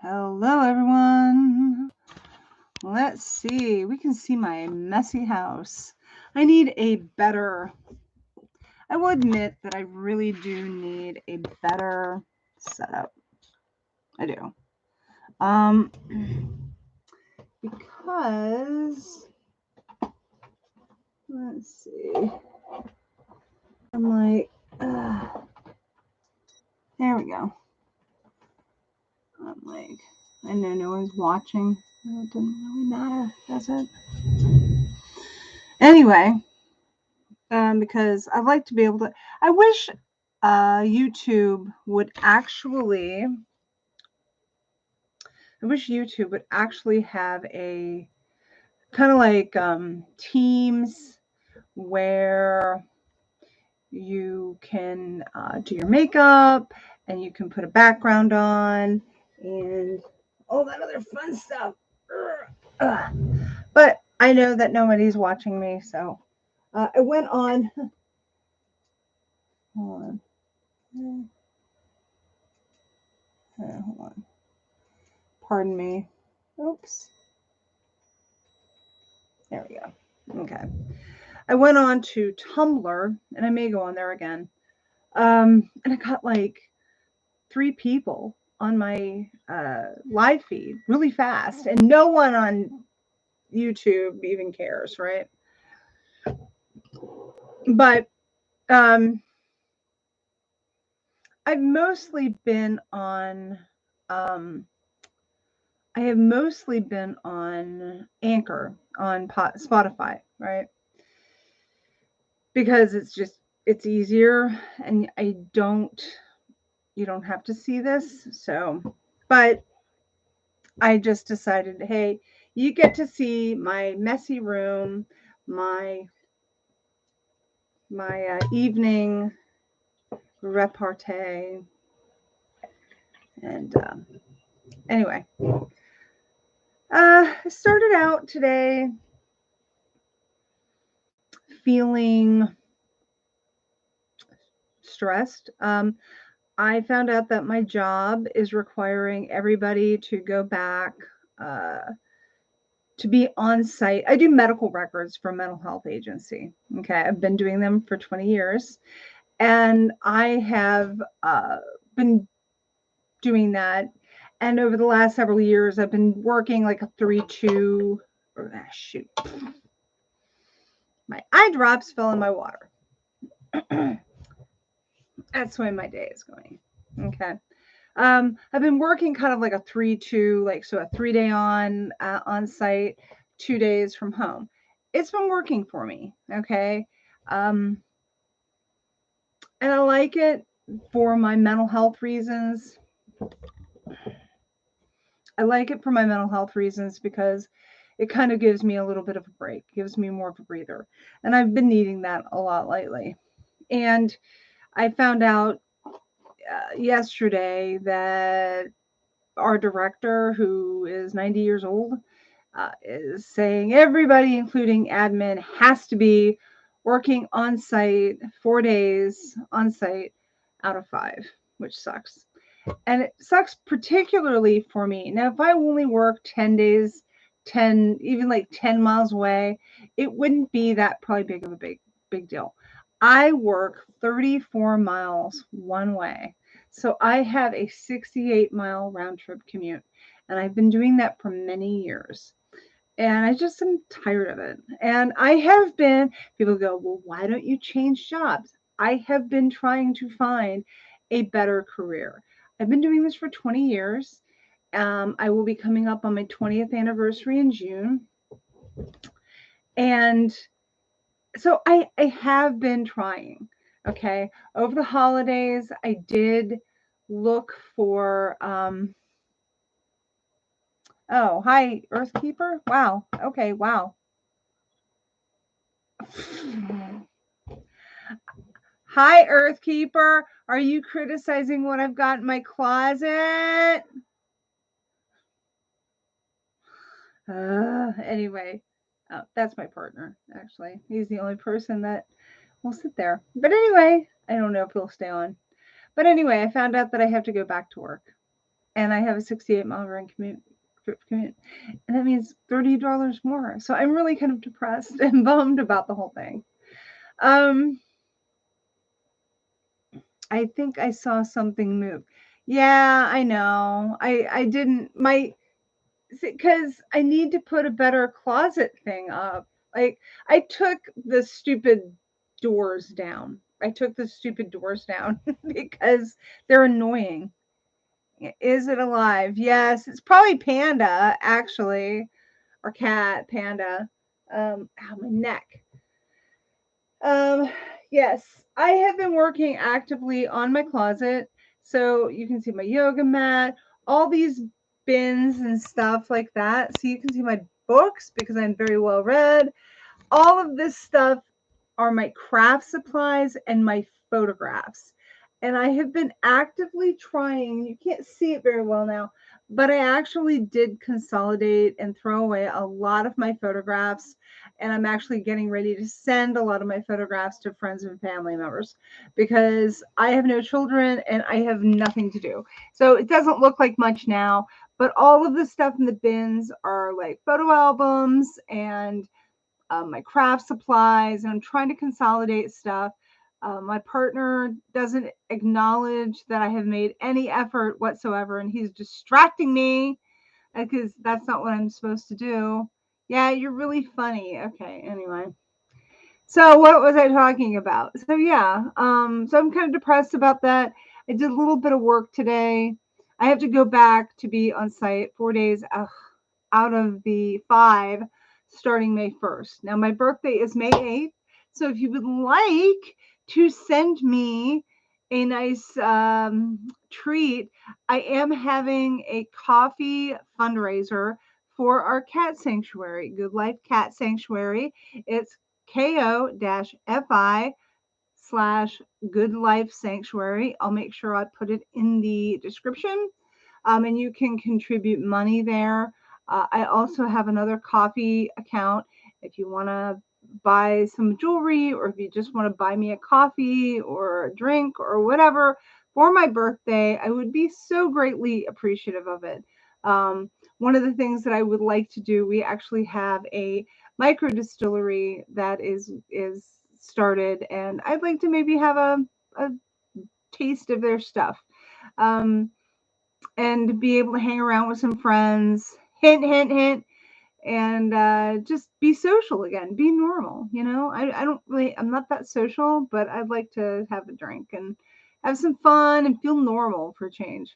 Hello, everyone. Let's see. We can see my messy house. I need a better, I will admit that I really do need a better setup. I do. Um, because, let's see. I'm like, there we go. I'm like, I know no one's watching. It doesn't really matter, does it? Anyway, because I'd like to be able to. I wish YouTube would actually. I wish YouTube would actually have a kind of like Teams where you can do your makeup and you can put a background on and all that other fun stuff. But I know that nobody's watching me, so I went on. Hold on. Hold on. Pardon me. Oops. There we go. Okay. I went on to Tumblr, and I may go on there again. And I got like 3 people on my live feed really fast, and no one on YouTube even cares, right? But I've mostly been on. I have mostly been on Anchor on Spotify, right? Because it's easier, and you don't have to see this. So, but I just decided, hey, you get to see my messy room, my evening repartee, and anyway, I started out today feeling stressed. I found out that my job is requiring everybody to go back to be on site. I do medical records for a mental health agency. Okay, I've been doing them for 20 years, and I have been doing that. And over the last several years, I've been working like a 3-2. Shoot, my eye drops fell in my water. That's the way my day is going. Okay. I've been working kind of like a 3-2, like so a 3-day on site, 2 days from home. It's been working for me. Okay. And I like it for my mental health reasons. I like it for my mental health reasons because it kind of gives me a little bit of a break, gives me more of a breather. And I've been needing that a lot lately. And I found out yesterday that our director, who is 90 years old, is saying everybody, including admin, has to be working on site 4 days on site out of 5, which sucks. And it sucks particularly for me. Now, if I only work 10 days, 10, even like 10 miles away, it wouldn't be that probably big of a big deal. I work 34 miles one way. So I have a 68-mile round trip commute. And I've been doing that for many years. And I just am tired of it. And I have been, people go, well, why don't you change jobs? I have been trying to find a better career. I've been doing this for 20 years. I will be coming up on my 20th anniversary in June. And so I have been trying. Okay. Over the holidays, I did look for, oh, hi, Earthkeeper. Wow. Okay. Wow. Hi, Earthkeeper. Are you criticizing what I've got in my closet? Anyway, that's my partner, actually. He's the only person that will sit there. But anyway, I don't know if he'll stay on. But anyway, I found out that I have to go back to work. and I have a 68-mile run commute, and that means $30 more. So I'm really kind of depressed and bummed about the whole thing. I think I saw something move. Yeah, I know. I didn't my because I need to put a better closet thing up. Like I took the stupid doors down. I took the stupid doors down because they're annoying. Is it alive? Yes, it's probably Panda actually, or cat Panda. Ow, my neck. Um, yes, I have been working actively on my closet. So you can see my yoga mat, all these bins and stuff like that. So you can see my books because I'm very well read. All of this stuff are my craft supplies and my photographs. And I have been actively trying, you can't see it very well now, but I actually did consolidate and throw away a lot of my photographs. And I'm actually getting ready to send a lot of my photographs to friends and family members because I have no children and I have nothing to do. So it doesn't look like much now, but all of the stuff in the bins are like photo albums and my craft supplies, and I'm trying to consolidate stuff. My partner doesn't acknowledge that I have made any effort whatsoever, and he's distracting me because that's not what I'm supposed to do. Yeah, you're really funny. Okay, anyway. So what was I talking about? So yeah, so I'm kind of depressed about that. I did a little bit of work today. I have to go back to be on site 4 days out of the 5 starting May 1st. Now, my birthday is May 8th. So if you would like to send me a nice treat, I am having a coffee fundraiser for our cat sanctuary, Good Life Cat Sanctuary. It's ko-fi/Good Life Sanctuary. I'll make sure I put it in the description. And you can contribute money there. I also have another coffee account if you want to buy some jewelry or if you just want to buy me a coffee or a drink or whatever for my birthday. I would be so greatly appreciative of it. One of the things that I would like to do, we actually have a micro distillery that is started, and I'd like to maybe have a taste of their stuff. Um, and be able to hang around with some friends. Hint, hint, hint. And just be social again, be normal. I don't really, I'm not that social, but I'd like to have a drink and have some fun and feel normal for change.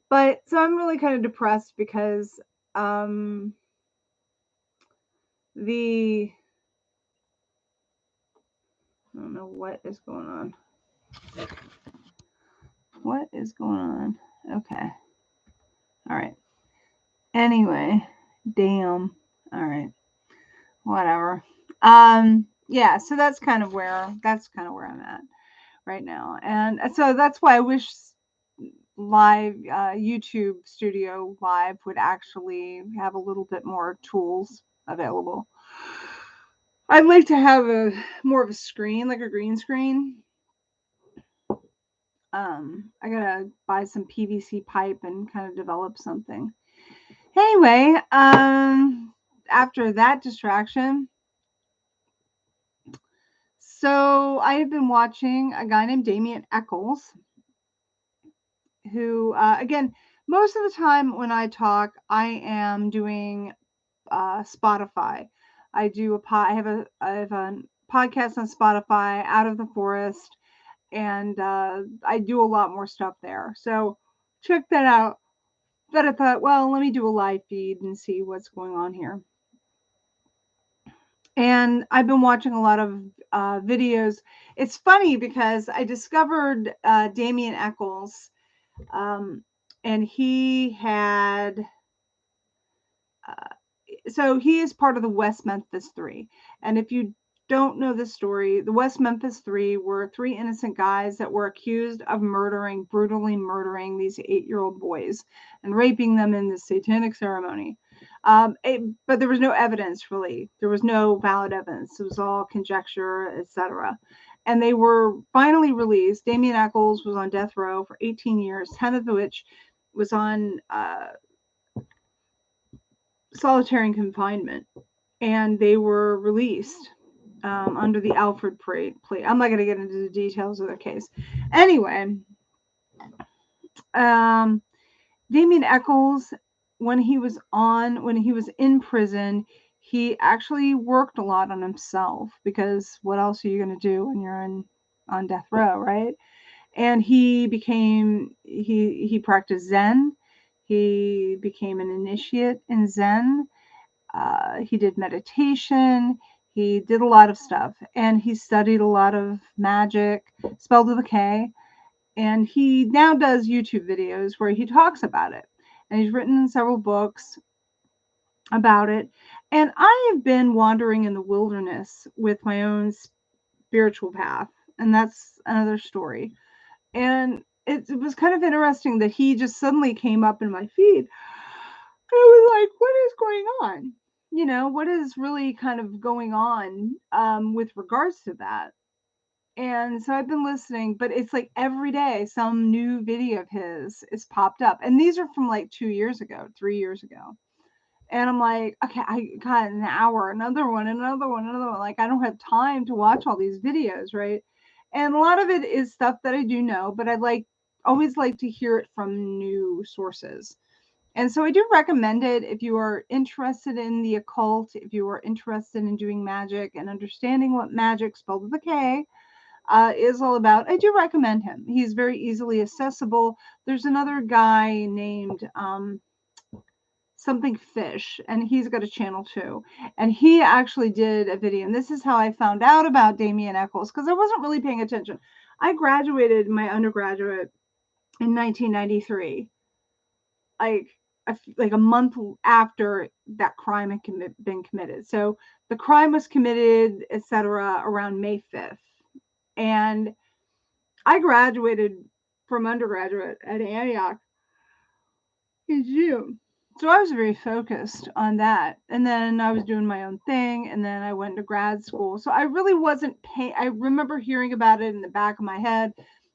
But so I'm really kind of depressed because um, the, I don't know what is going on. What is going on? Okay. All right. Anyway, damn. All right. Whatever. Yeah, so that's kind of where I'm at right now. And so that's why I wish live YouTube Studio Live would actually have a little bit more tools available. I'd like to have a more of a screen, like a green screen. I gotta buy some PVC pipe and kind of develop something. Anyway, after that distraction, so I have been watching a guy named Damien Echols, who, again, most of the time when I talk, I am doing Spotify. I have a podcast on Spotify, Out of the Forest, and I do a lot more stuff there. So check that out. But I thought, well, let me do a live feed and see what's going on here. And I've been watching a lot of videos. It's funny because I discovered Damien Echols, and he had, so he is part of the West Memphis Three. And if you don't know the story, the West Memphis Three were 3 innocent guys that were accused of brutally murdering these 8-year-old boys and raping them in this satanic ceremony. But there was no evidence, really. There was no valid evidence. It was all conjecture, etc. and they were finally released. Damien Echols was on death row for 18 years, 10 of which was on solitary confinement, and they were released under the Alfred plea. I'm not going to get into the details of their case. Anyway, Damien Echols, when he was in prison, he actually worked a lot on himself, because what else are you going to do when you're on death row, right? And he practiced Zen. He became an initiate in Zen. He did meditation. He did a lot of stuff, and he studied a lot of magic, spelled with a K. And he now does YouTube videos where he talks about it. And he's written several books about it. And I have been wandering in the wilderness with my own spiritual path, and that's another story. And it was kind of interesting that he just suddenly came up in my feed. I was like, what is going on? What is really kind of going on with regards to that? And so I've been listening, but it's like every day some new video of his is popped up. And these are from like 2 years ago, 3 years ago. And I'm like, okay, I got an hour, another one, another one, another one. Like, I don't have time to watch all these videos, right? And a lot of it is stuff that I do know, but I always like to hear it from new sources. And so I do recommend it if you are interested in the occult, if you are interested in doing magic and understanding what magic, spelled with a K, is all about. I do recommend him. He's very easily accessible. There's another guy named something Fish, and he's got a channel too. And he actually did a video, and this is how I found out about Damien Echols, because I wasn't really paying attention. I graduated my undergraduate in 1993, like a month after that crime had been committed. So the crime was committed, etc., around May 5th. And I graduated from undergraduate at Antioch in June. So I was very focused on that. And then I was doing my own thing. And then I went to grad school. So I really wasn't paying, I remember hearing about it in the back of my head.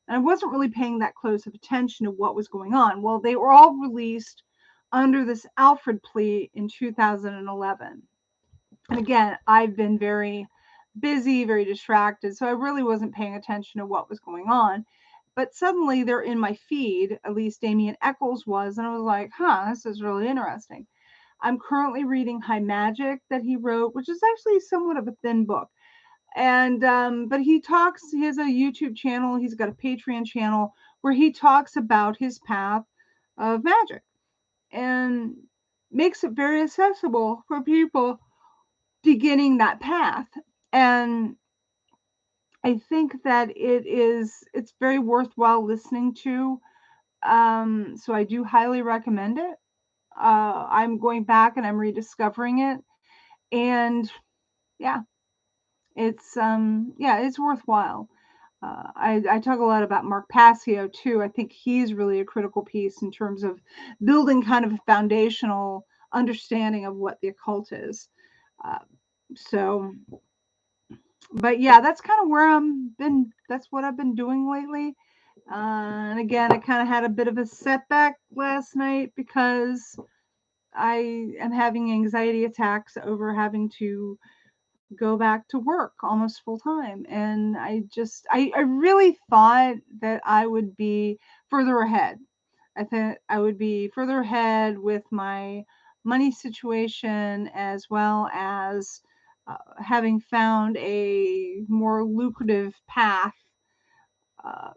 And I wasn't really paying that close of attention to what was going on. Well, they were all released under this Alfred plea in 2011. And again, I've been very busy, very distracted. So I really wasn't paying attention to what was going on. But suddenly they're in my feed, at least Damien Echols was, and I was like, this is really interesting. I'm currently reading High Magic that he wrote, which is actually somewhat of a thin book. And but he has a YouTube channel, he's got a Patreon channel where he talks about his path of magic and makes it very accessible for people beginning that path. And I think that it's very worthwhile listening to. So I do highly recommend it. I'm going back and I'm rediscovering it. And yeah, it's worthwhile. I talk a lot about Mark Passio too. I think he's really a critical piece in terms of building kind of a foundational understanding of what the occult is. So, but yeah, that's kind of where that's what I've been doing lately. And again, I kind of had a bit of a setback last night because I am having anxiety attacks over having to go back to work almost full time. And I really thought that I would be further ahead. I think I would be further ahead with my money situation, as well as having found a more lucrative path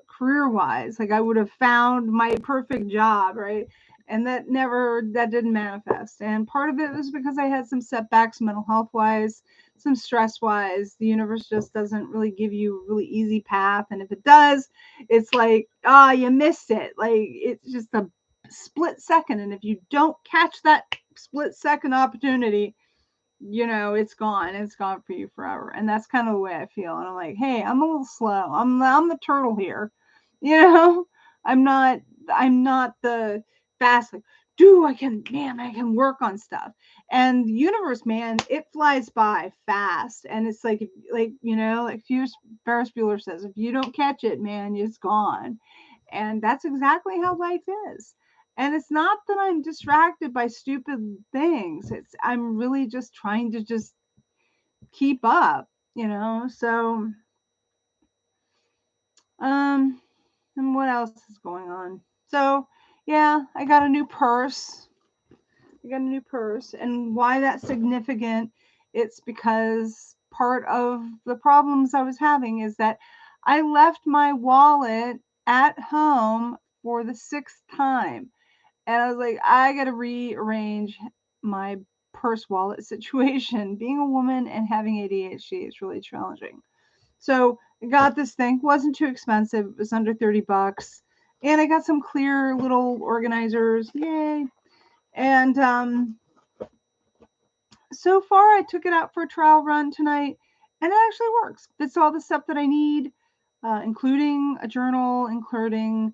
career-wise. Like, I would have found my perfect job, right? And that didn't manifest. And part of it was because I had some setbacks mental health wise, some stress wise. The universe just doesn't really give you a really easy path. And if it does, it's like, you missed it. Like, it's just a split second. And if you don't catch that split second opportunity, it's gone. It's gone for you forever. And that's kind of the way I feel. And I'm like, hey, I'm a little slow. I'm the turtle here. I'm not the fast, like, I can work on stuff. And the universe, man, it flies by fast. And it's like, like Ferris Bueller says, if you don't catch it, man, it's gone. And that's exactly how life is. And it's not that I'm distracted by stupid things. I'm really just trying to just keep up. So, um, and what else is going on? So, yeah, I got a new purse. And why that's significant, it's because part of the problems I was having is that I left my wallet at home for the sixth time. And I was like, I got to rearrange my purse wallet situation. Being a woman and having ADHD is really challenging. So I got this thing, wasn't too expensive, it was under $30. And I got some clear little organizers. Yay. And so far I took it out for a trial run tonight, and it actually works. It's all the stuff that I need, including a journal, including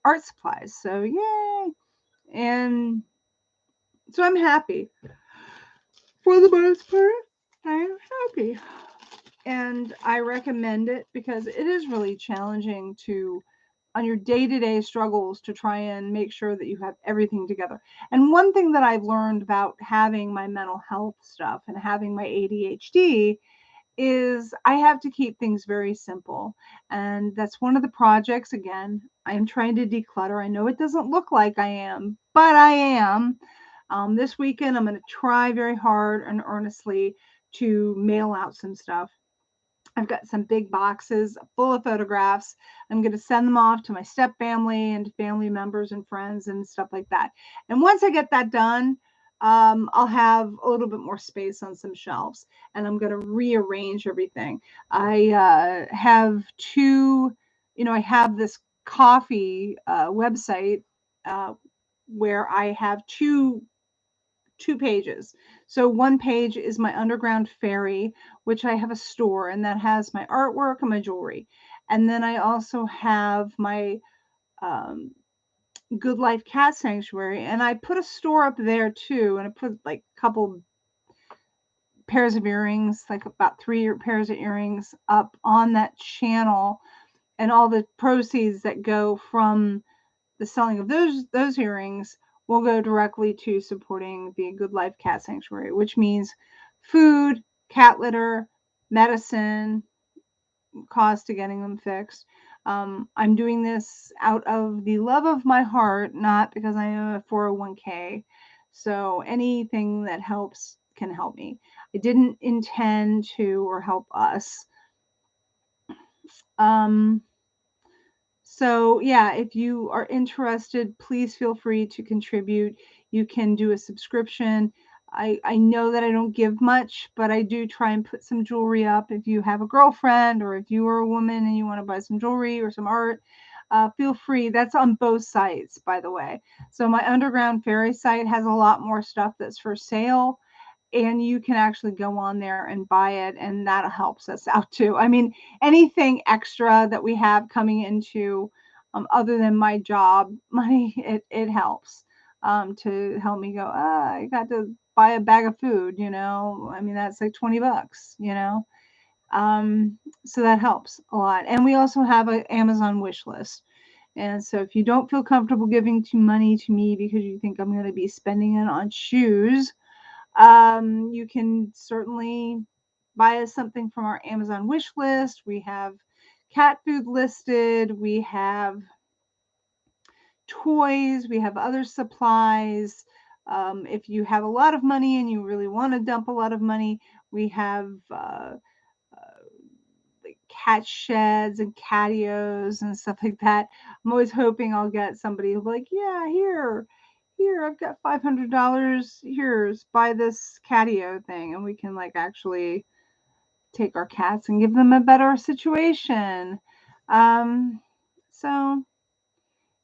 art supplies. So yay. And so I'm happy. For the most part, I'm happy. And I recommend it because it is really challenging on your day-to-day struggles, to try and make sure that you have everything together. And one thing that I've learned about having my mental health stuff and having my ADHD is I have to keep things very simple. And that's one of the projects. Again, I'm trying to declutter. I know it doesn't look like I am, but I am. This weekend, I'm going to try very hard and earnestly to mail out some stuff. I've got some big boxes full of photographs. I'm going to send them off to my step family and to family members and friends and stuff like that. And once I get that done, I'll have a little bit more space on some shelves, and I'm going to rearrange everything. I have I have this coffee website uh, where I have two pages. So one page is my Underground Fairy, which I have a store, and that has my artwork and my jewelry. And then I also have my um, Good Life Cat Sanctuary, and I put a store up there too, and I put like a couple pairs of earrings, like about three pairs of earrings up on that channel, and all the proceeds that go from the selling of those earrings will go directly to supporting the Good Life Cat Sanctuary, which means food, cat litter, medicine, cost to getting them fixed. I'm doing this out of the love of my heart, not because I am a 401k. So anything that helps can help me. I didn't intend to, or help us. Um, So, yeah, if you are interested, please feel free to contribute. You can do a subscription. I know that I don't give much, but I do try and put some jewelry up. If you have a girlfriend, or if you are a woman and you want to buy some jewelry or some art, feel free. That's on both sites, by the way. So my Underground Fairy site has a lot more stuff that's for sale, and you can actually go on there and buy it, and that helps us out too. I mean, anything extra that we have coming into, other than my job money, it helps, to help me go, I got to buy a bag of food. I mean, that's like $20. So that helps a lot. And we also have an Amazon wish list. And so if you don't feel comfortable giving money to me because you think I'm going to be spending it on shoes, you can certainly buy us something from our Amazon wish list. We have cat food listed. We have toys. We have other supplies. If you have a lot of money and you really want to dump a lot of money, we have like cat sheds and catios and stuff like that. I'm always hoping I'll get somebody who'll be like, yeah, here, I've got $500. Here's, buy this catio thing, and we can like actually take our cats and give them a better situation. So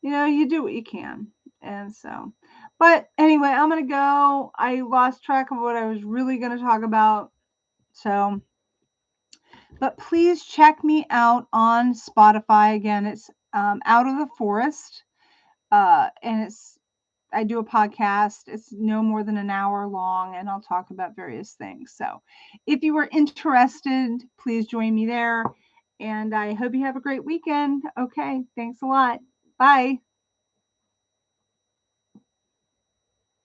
you do what you can, and so. But anyway, I'm gonna go. I lost track of what I was really gonna talk about. So, but please check me out on Spotify. Again, it's Out of the Forest. And I do a podcast. It's no more than an hour long, and I'll talk about various things. So if you are interested, please join me there. And I hope you have a great weekend. Okay, thanks a lot. Bye.